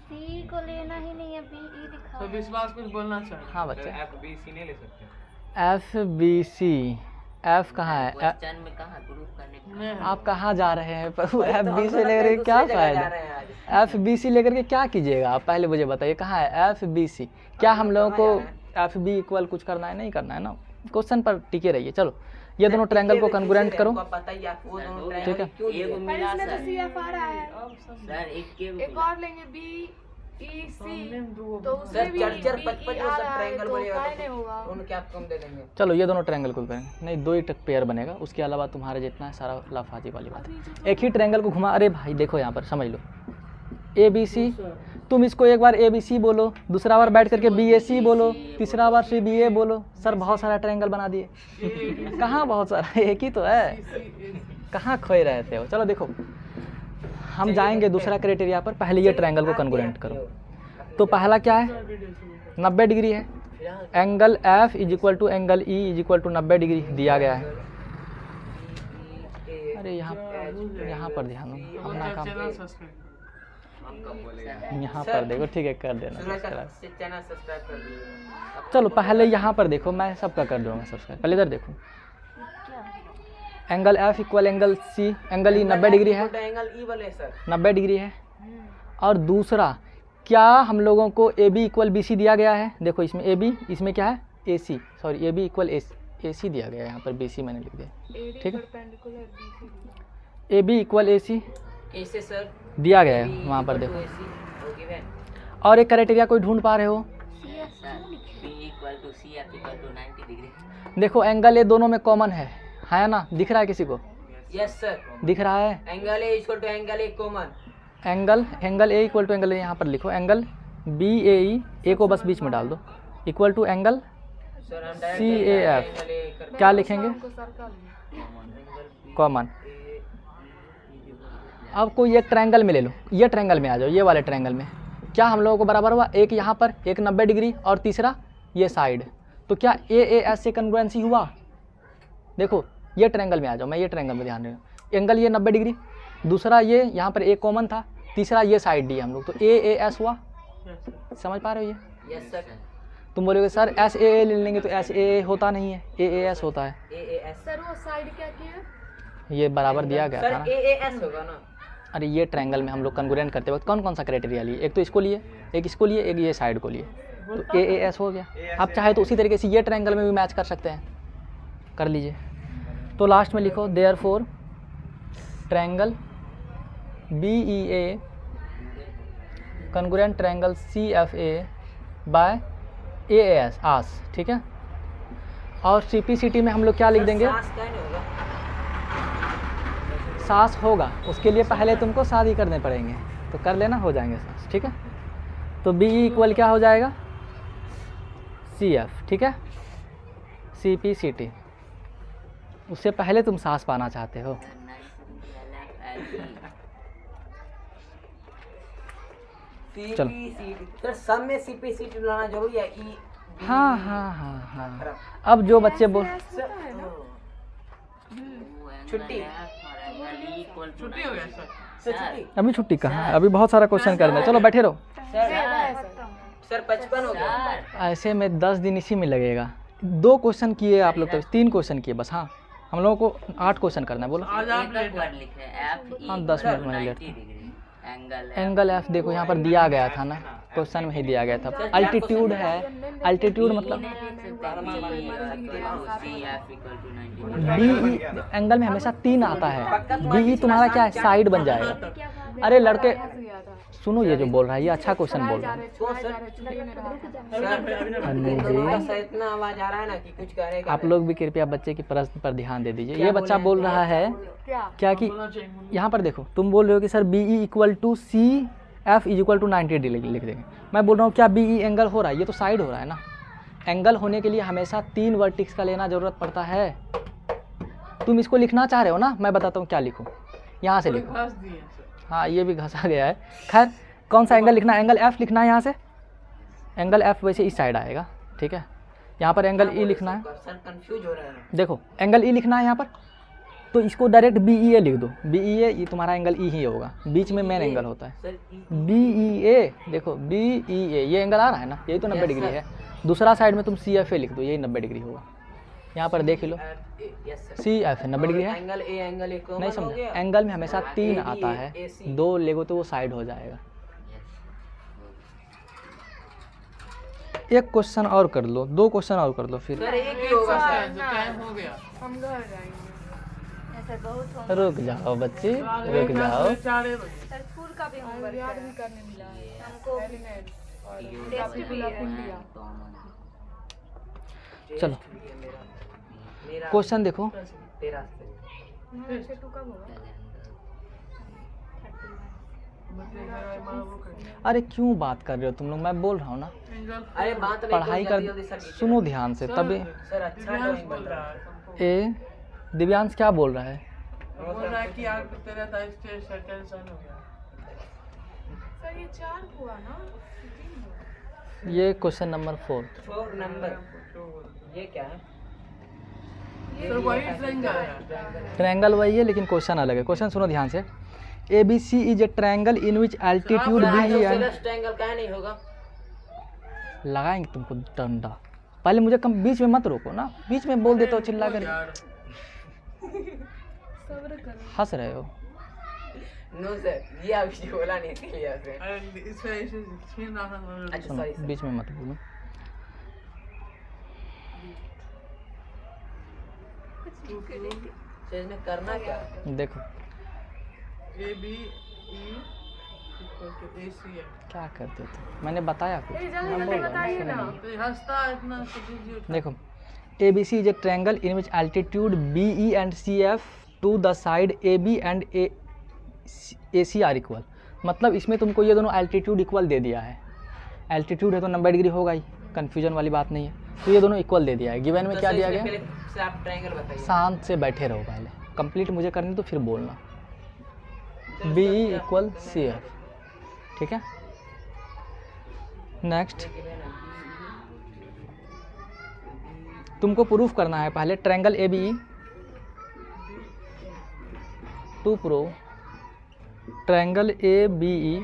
सी को लेना ही नहीं है, बी ई लिखा तो है। विश्वास कुछ बोलना चाहिए। हाँ बच्चे, FBC नहीं ले सकते। एफ बी सी, एफ कहाँ है? क्वेश्चन में कहाँ प्रूफ करने को? आप कहाँ जा रहे हैं? प्रभु एफ तो बी हम सी लोग लेकर के दूसरी क्या जगह जा फायदा? रहे हैं आज। एफ बी सी लेकर के क्या कीजिएगा आप? पहले मुझे बताइए कहाँ है एफ बी सी? क्या हम लोगों को एफ बी इक्वल कुछ करना है? नहीं करना है ना, क्वेश्चन पर टिके रहिए। चलो ये दोनों ट्रायंगल को कॉन्ग्रुएंट करो, आपको पता ही है, वो दोनों ठीक है। triangle क्यों एगो दिए? पर मिला इसमें तो सर। CF आ रहा है। सर एक के एक और लेंगे BEC, तो उसमें सर भी चर्चर BE 55 आ सब रहा है, ट्रायंगल तो बोलेगा काहे नहीं होगा? तो उनको आप कम दे देंगे। चलो ये दोनों ट्रायंगल को करेंगे। नहीं, 2 ही पेयर बनेगा, उसके अलावा तुम्हारे जितना है सारा लाफाजी वाली बात है। एक ही ट्रायंगल को घुमा, अरे भाई देखो यहाँ पर समझ लो, ए बी सी, तुम इसको एक बार ए बी सी बोलो, दूसरा बार बैठ करके बी ए सी बोलो, तीसरा बार सी बी ए बोलो। सर बहुत सारा ट्रायंगल बना दिए। कहाँ बहुत सारा, एक ही तो है, कहाँ खोए रहते हो? चलो देखो, हम जाएंगे दूसरा क्राइटेरिया पर। पहले ये ट्रायंगल को कॉन्ग्रुएंट करो। तो पहला क्या है? 90 डिग्री है। Angle F is equal to angle E is equal to 90 degree दिया गया है। अरे यहाँ पर ध्यान दो, अपना काम चैनल सब्सक्राइब। यहाँ पर देखो, ठीक है कर देना सब्सक्राइब। चैनल सब्सक्राइब कर दीजिए। चलो पहले यहाँ पर देखो, मैं सबका कर दूंगा सब्सक्राइब। पहले इधर देखो, angle F equal angle C, angle E 90 degree है, एंगल ई वाले सर 90 डिग्री है। और दूसरा, क्या हम लोगों को A B equal B C दिया गया है? देखो इसमें ए बी, इसमें क्या है? ए सी, sorry A B equal A सी दिया गया है, यहाँ पर बी सी मैंने लिख दिया, ठीक है। Perpendicular BC। A B equal A C कैसे सर? दिया गया है वहाँ पर देखो। ओके वेन और एक क्राइटेरिया कोई ढूंढ पा रहे हो? Sir B equal to C F equal to 90 degree. देखो एंगल ए दोनों में कॉमन है ना? दिख रहा है किसी को? Yes sir. दिख रहा है। Angle A equal to angle A common. Angle A equal to angle A, यहाँ पर लिखो एंगल बी ए ई, ए को बस बीच में डाल दो, इक्वल टू एंगल सर हम सी ए एफ। क्या लिखेंगे? कॉमन। अब कोई एक ट्रायंगल में ले लो, ये ट्रायंगल में आ जाओ, ये वाले ट्रायंगल में क्या हम लोगों को बराबर हुआ? एक यहाँ पर, एक 90 डिग्री और तीसरा ये साइड। तो क्या ए एस से कन्ग्रुएंसी हुआ? देखो ये ट्रायंगल में आ जाओ, मैं ये ट्रायंगल में ध्यान रखूँ। एंगल ये 90 डिग्री, दूसरा ये यहाँ पर एक कॉमन था, तीसरा ये साइड डी हम लोग, तो ए एस हुआ। समझ पा रहे हो ये? Yes sir. तुम बोलोगे सर एस ए ले लेंगे, तो एस ए होता नहीं है, ए एस होता है। ए एस सर वो साइड क्या किया? ये बराबर दिया गया था ना। सर ए एस होगा ना? अरे ये ट्रायंगल में हम लोग कन्ग्रुएंट करते वक्त कौन कौन सा क्राइटेरिया लिए? एक तो इसको लिए, एक इसको लिए, एक ये साइड को लिए, तो ए एस हो गया। आप चाहे तो उसी तरीके से ये ट्रायंगल में भी मैच कर सकते हैं, कर लीजिए। तो लास्ट में लिखो therefore triangle B E A congruent triangle C F A by A S आस, ठीक है। और सी पी सी टी में हम लोग क्या लिख देंगे? सास क्या नहीं होगा? सास होगा, उसके लिए पहले तुमको शादी करने पड़ेंगे, तो कर लेना, हो जाएंगे सास, ठीक है। तो बी इक्वल क्या हो जाएगा? सी एफ, ठीक है, सी पी सी टी। उससे पहले तुम सास पाना चाहते हो। चलो। सर सब में सीपीसीटी लाना जरूरी है? ई हाँ हाँ हाँ हाँ। अब जो बच्चे बोल, छुट्टी छुट्टी हो गया सर। सर छुट्टी अभी छुट्टी कहाँ है? अभी बहुत सारा क्वेश्चन करना है, चलो बैठे रहो। सर 55 हो गया। ऐसे में 10 दिन इसी में लगेगा। 2 क्वेश्चन किए आप लोग, तो 3 क्वेश्चन किए बस। हाँ हम लोगों को 8 क्वेश्शन करना है, बोलो। आज आप लेट वर्ड लिखे F हाँ, 10 मिनट में late. Degree angle angle F देखो यहाँ पर दिया गया था ना, क्वेश्चन में ही दिया गया था। अल्टीट्यूड है, अल्टीट्यूड मतलब बी एंगल में हमेशा 3 आता है। बी तुम्हारा क्या है? साइड बन जाएगा। अरे लड़के सुनो, ये जो बोल रहा है ये अच्छा क्वेश्चन बोल रहा है। अनिल जी सर इतना आवाज आ रहा है ना कि कुछ कह रहे आप लोग भी कृपया बच्चे की प्रश्न पर ध्यान दे दीजिए। ये बच्चा बोल रहा है क्या कि यहाँ पर देखो, तुम बोल रहे हो कि sir B E equal to C F is equal to 90 degree लिख देंगे। मैं बोल रहा हूँ क्या बी ई एंगल हो रहा है? ये तो साइड हो रहा है ना। एंगल होने के लिए हमेशा 3 वर्टिक्स का लेना ज़रूरत पड़ता है। तुम इसको लिखना चाह रहे हो ना, मैं बताता हूँ क्या लिखो, यहाँ से लिखो। घास दिए सर। हाँ ये भी घसा गया है। खैर कौन सा एंगल लिखना है, एंगल एफ लिखना है यहाँ से, एंगल एफ वैसे इस साइड आएगा, ठीक है। यहाँ पर एंगल ई लिखना है, सर कंफ्यूज हो रहा है। देखो एंगल ई लिखना है यहाँ पर, तो इसको डायरेक्ट बी ई ए लिख दो, बी ई ए, ये तुम्हारा एंगल ई ही होगा, बीच में मेन एंगल होता है सर बी ई ए, देखो बी ई ए, ये एंगल आ रहा है ना, यही तो 90 डिग्री है। दूसरा साइड में तुम सी एफ ए लिख दो, यही 90 डिग्री होगा, यहाँ पर देख लो yes sir. C F 90 degree है। एंगल ए एंगल ए नहीं समझे, एंगल में हमेशा 3 आता है, 2 लेगो तो वो साइड हो जाएगा। एक क्वेश्चन और कर लो, 2 क्वेश्चन और कर लो फिर। सर एक ही होगा सर। टाइम हो गया। हम घर जाएंगे। ऐसे बहुत होमवर्क। रुक जाओ बच्चे, रुक जाओ। 4 बजे। सर स्कूल का भी होमवर्क याद है भी करने मिला है हमको। एलिमेंट और टेस्ट भी है। कुंडिया। चलो मेरा क्वेश्चन देखो, तेरा से छेटू कब होगा? अरे क्यों बात कर रहे हो तुम लोग, मैं बोल रहा हूँ ना, अरे बात नहीं पढ़ाई कर, सुनो ध्यान से तभी। सर अच्छा ड्राइंग बन रहा है। ए दिव्यांश क्या बोल रहा है, बोल रहा है कि यार तेरा टेंशन हो गया। सर ये 4 हुआ ना? 3 हुआ। ये क्वेश्चन नंबर 4। 4 नंबर ये क्या है? सर वही ट्रेंगल है। ट्रायंगल वही है लेकिन क्वेश्चन अलग है। क्वेश्चन सुनो ध्यान से, A B C is a triangle in which altitude B and, triangle काहे नहीं होगा? लगाएंगे तुमको डंडा। पहले मुझे कम बीच में मत रोको ना, बीच में बोल देते हो चिल्ला कर, सब्र करो। हंस रहे हो। नो सर ये अभी बोला नहीं क्लियर से। अरे इसमें ना अच्छा सुनो सॉरी बीच में मत बोलो। सर इसमें करना क्या है? देखो A B E equal to A C है। क्या करते थे, मैंने बताया कुछ, जल्दी मैं जल्दी बोल रहा हूँ, बताइए सुनो ना। नहीं। तो ये हंसता है इतना सब। देखो A B C is a triangle in which altitude B E and C F to the side A B and A C are equal, मतलब इसमें तुमको ये दोनों एल्टीट्यूड इक्वल दे दिया है। एल्टीट्यूड है तो 90 डिग्री होगा ही, कन्फ्यूजन वाली बात नहीं है। तो ये दोनों इक्वल दे दिया है। गिवन में तो क्या सर दिया इसमें गया, पहले से आप ट्रायंगल बताइए। शांत से बैठे रहो, पहले कंप्लीट मुझे करनी तो फिर बोलना। B E equal C F, ठीक है। नेक्स्ट तुमको प्रूफ करना है पहले triangle A B E, to prove triangle A B E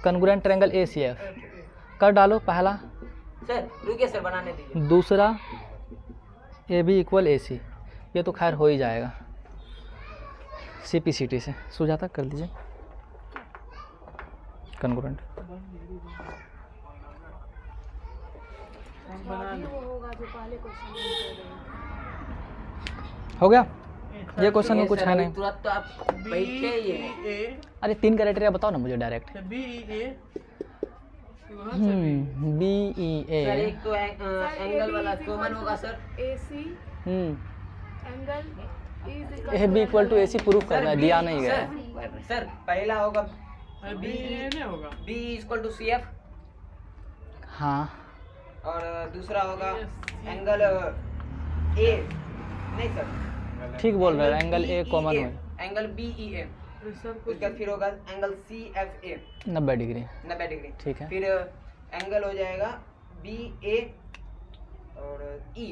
congruent triangle A C F. कर डालो पहला, सर रुकिए सर बनाने दीजिए। दूसरा ए बी इक्वल ए सी, ये तो खैर हो ही जाएगा सी पी सी टी से। सुजाता कर दीजिए कॉन्ग्रुएंट। वो होगा जो पहले क्वेश्चन में कर रहे हैं। हो गया, ये क्वेश्चन में कुछ है नहीं। तुरंत तो आप बैठे ही हैं। ए अरे 3 क्राइटेरिया बताओ ना मुझे direct. B E A B E sir A, एक तो एंगल वाला कॉमन होगा sir. AC angle A B equal to A C proof करना है, दिया नहीं गया। सर पहला होगा बी ए नहीं होगा। B equal to C F, हाँ और दूसरा होगा एंगल ए, नहीं सर ठीक बोल रहे हो, एंगल ए कॉमन हो, एंगल बी ई ए, उसके बाद फिर होगा angle C F A 90 degree, 90 degree, ठीक है। फिर एंगल हो जाएगा बी ए और ई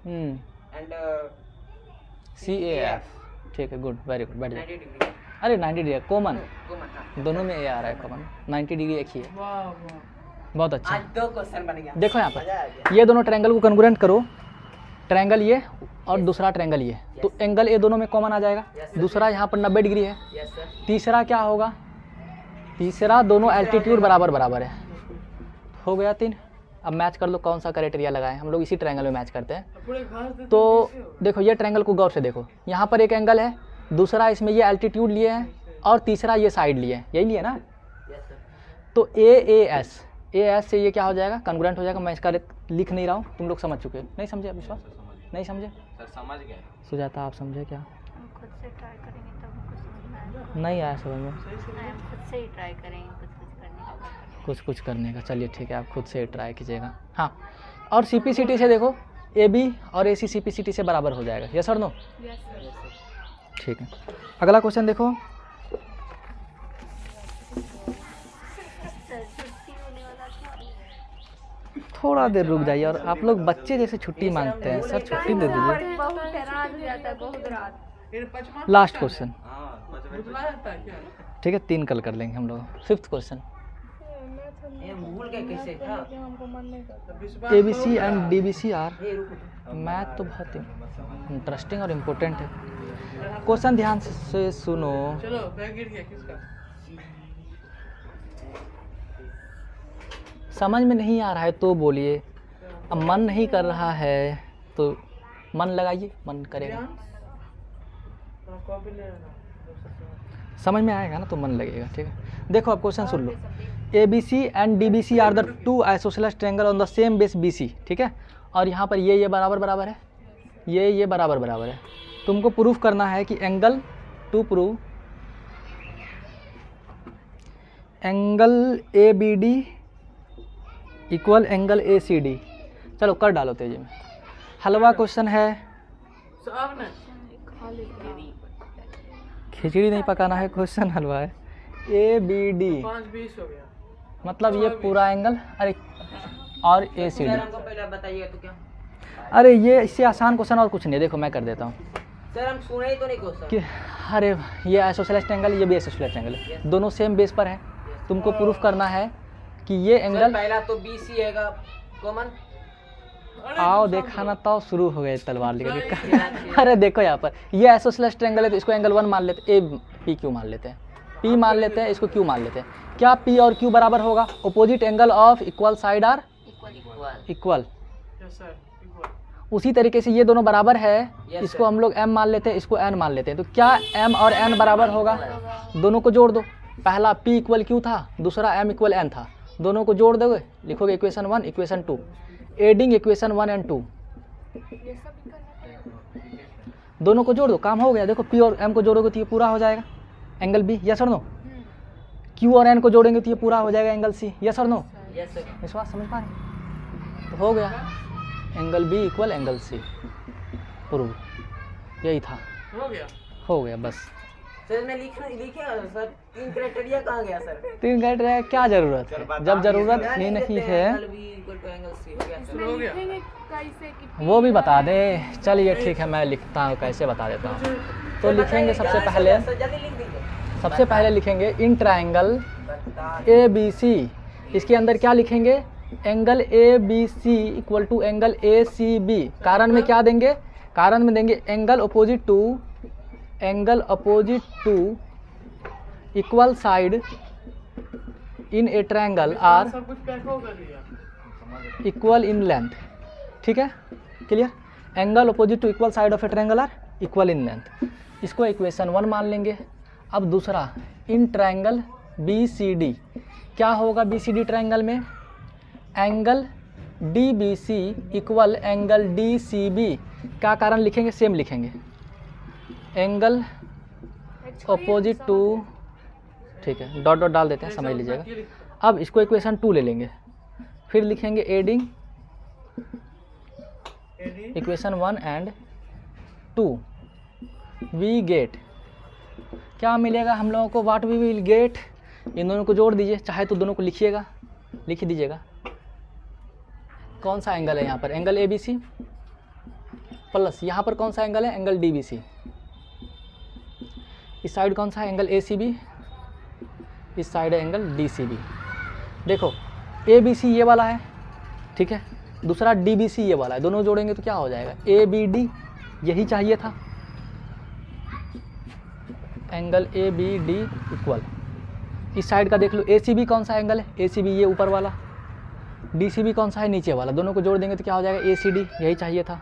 एंड सी ए एफ, ठीक है, गुड, वेरी गुड, बैठ 90 जाओ। डिग्री अरे 90 डिग्री कॉमन, कॉमन। हाँ दोनों में ए आ रहा है कॉमन, 90 डिग्री एक ही है, वाह वाह। बहुत अच्छा। आज 2 क्वेश्चन बन गया। देखो यहाँ मजा आ पर गया। ये दोनों ट्रायंगल को कॉन्ग्रुएंट करो, ट्रायंगल ये और दूसरा ट्रायंगल ये, तो एंगल ए दोनों में कॉमन आ जाएगा। दूसरा यहाँ पर 90 डिग्री है। Yes sir. तीसरा क्या होगा, तीसरा दोनों एल्टीट्यूड बराबर बराबर है, हो गया 3। अब मैच कर लो कौन सा क्राइटेरिया लगाएं, हम लोग इसी ट्रायंगल में मैच करते हैं। पूरे घास देते तो कैसे हो? देखो ये ट्रायंगल को गौर से देखो, यहाँ पर एक एंगल है, दूसरा इसमें ये एल्टीट्यूड लिए हैं और तीसरा ये साइड लिए हैं, यही लिए ना। Yes sir. तो ए एस से ये क्या हो जाएगा, कॉन्ग्रुएंट हो जाएगा। मैं इसका लिख नहीं रहा हूँ, तुम लोग समझ चुके हो, नहीं समझे विश्वास, नहीं समझे सर समझ गए। सुजाता आप समझे क्या, हम खुद से ट्राई करेंगे तब हमको समझ में आएगा। नहीं आया समझ में, नहीं, हम खुद से ही ट्राई करेंगे कुछ करने का। कुछ करने का, चलिए ठीक है, आप खुद से ट्राई कीजिएगा। हाँ, और CPCT से देखो AB और AC CPCT से बराबर हो जाएगा, यस और नो? Yes sir. ठीक है, अगला क्वेश्चन देखो। थोड़ा देर रुक जाइए, और आप लोग बच्चे जैसे छुट्टी मांगते हैं, सर छुट्टी दे दीजिए। बहुत रात हो जाता है, बहुत रात। फिर पचमा लास्ट क्वेश्चन, बुझला जाता है क्या? ठीक है, 3 कल कर लेंगे हम लोग। 5th क्वेश्चन, ये भूल गए कैसे था? हमको मन नहीं करता। विश्वास ABC एंड DBC आर, ये रुको। मैथ तो बहुत इंटरेस्टिंग और इम्पोर्टेंट है। क्वेश्चन ध्यान से सुनो। चलो बैग गिर गया किसका? समझ में नहीं आ रहा है तो बोलिए, अब मन नहीं कर रहा है तो मन लगाइए, मन करेगा। कॉपी ले लेना। समझ में आएगा ना तो मन लगेगा, ठीक है। देखो अब क्वेश्चन सुन लो। ABC and DBC are the 2 isosceles triangle on the same base BC, ठीक है। और यहाँ पर ये बराबर बराबर है, ये बराबर बराबर है। तुमको प्रूफ करना है कि angle, to prove angle ABD equal angle ACD। चलो कर डालो तेजी में। हलवा क्वेश्चन है, सब ने खिचड़ी नहीं पकाना है, क्वेश्चन हलवा है। ABD 5-20 हो गया। मतलब ये पूरा एंगल, अरे और ACD। सर हमको पहले बताइएगा तो क्या? अरे ये इससे आसान क्वेश्चन और कुछ नहीं है, देखो मैं कर देता हूँ सर हम सुने ही तो नहीं क्वेश्चन। कि अरे ये आइसोसेलेस ट्रायंगल, ये भी आइसोसेलेस ट्रायंगल है, दोनों सेम बेस पर है। तुमको प्रूफ करना है कि ये सर एंगल, पहला तो BC हैगा कॉमन। आओ देखा ना, तो शुरू हो गए तलवार लेकर के। अरे देखो यहाँ पर ये आइसोसेलेस ट्रायंगल है तो इसको एंगल 1 मान लेते, APQ मान लेते हैं, P मान लेते हैं, इसको Q मान लेते हैं। क्या P और Q बराबर होगा? Opposite angle of equal side are equal. Yes sir equal. उसी तरीके से ये दोनों बराबर है, इसको हम लोग M मान लेते हैं, इसको N मान लेते हैं। तो क्या M और N बराबर होगा? दोनों को जोड़ दो। पहला P इक्वल Q था, दूसरा M इक्वल N था, दोनों को जोड़ दोगे, लिखोगे equation 1 equation 2, adding equation 1 and 2, दोनों को जोड़ दो, काम हो गया। देखो P और M को जोड़ोगे तो ये पूरा हो जाएगा एंगल B, यस और नो? Q और N को जोड़ेंगे तो ये पूरा हो जाएगा एंगल C, यस और नो? Yes sir. विश्वास समझ पा रहे? तो हो गया angle B equal angle C, prove. यही था, हो गया। बस। सर मैं लिखे सर 3 क्राइटेरिया कहाँ गया सर? 3 क्राइटेरिया क्या जरूरत है, जब जरूरत ही नहीं है angle B equal to angle C हो गया सर। हो गया। लिखेंगे कैसे कि वो भी बता दे। चलिए ठीक है, मैं लिखता हूँ, कैसे बता देता हूँ। तो लिखेंगे सबसे पहले, सर जल्दी लिख दीजिए। सबसे पहले लिखेंगे इन ट्रायंगल ABC, इसके अंदर क्या लिखेंगे? Angle ABC equal to angle ACB। कारण में क्या देंगे? कारण में देंगे angle opposite to equal side in a triangle are सब कुछ पैक हो कर लिया। इक्वल इन लेंथ, ठीक है, clear? Angle opposite to equal side of a triangle are equal in length, इसको इक्वेशन 1 मान लेंगे। अब दूसरा, इन ट्रायंगल BCD, क्या होगा BCD ट्रायंगल में? Angle DBC equal angle DCB। क्या कारण लिखेंगे? सेम लिखेंगे, एंगल अपोजिट टू, ठीक है, डॉट डॉट डाल देते हैं, समझ लीजिएगा। अब इसको इक्वेशन 2 ले लेंगे, फिर लिखेंगे adding equation 1 and 2, we get, क्या मिलेगा हम लोगों को? What we will get. इन दोनों को जोड़ दीजिए, चाहे तो दोनों को लिखिएगा, लिख दीजिएगा। कौन सा एंगल है यहाँ पर? एंगल ABC प्लस यहाँ पर कौन सा एंगल है? Angle DBC। इस साइड कौन सा है? Angle ACB। इस साइड है एंगल DCB। देखो ABC ये वाला है, ठीक है, दूसरा DBC ये वाला है, दोनों जोड़ेंगे तो क्या हो जाएगा? ABD, यही चाहिए था, एंगल ABD इक्वल। इस साइड का देख लो, ACB कौन सा एंगल है? ACB ये ऊपर वाला, DCB कौन सा है? नीचे वाला, दोनों को जोड़ देंगे तो क्या हो जाएगा? ACD, यही चाहिए था।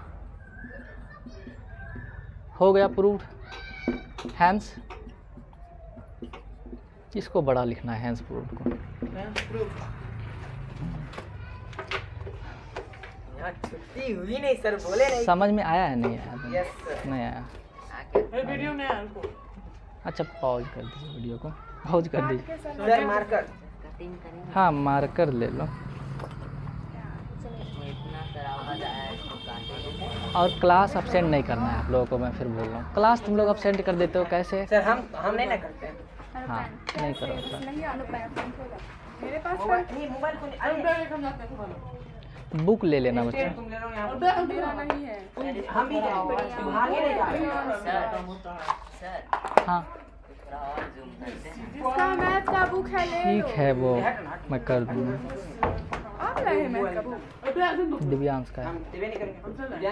हो गया प्रूव्ड। हैंस, इसको बड़ा लिखना है, हैंस प्रूव्ड को। यहाँ छुट्टी हुई नहीं सर, बोले नहीं। समझ में आया है? नहीं आया? Yes sir. नहीं आया? वीडियो में आया उनको। अच्छा पॉज कर दीजिए, वीडियो को पॉज कर दीजिए। Sir marker. कटिंग करेंगे हाँ मार्कर ले लो। इसमें इतना सारा आवाज आया है इसको काटे और क्लास अपसेंट नहीं करना है आप लोगों को, मैं फिर बोल रहा हूँ। क्लास तुम लोग अपसेंट कर देते हो कैसे? सर हम नहीं ना करते हैं। हाँ नहीं करो सर। मेरे पास मोबाइल को बुक ले लेना बच्चा। तुम ले लो यहाँ मेरा नहीं है। हम भी आगे नहीं जा रहे। सर हाँ थोड़ा और जूम करते हैं। जिसका मैथ का बुक है ले ठीक लो। है, वो मैं कर दूँगा। आप लाए हैं मैथ का बुक? दिव्यांश का है। हम देवे नहीं करेंगे।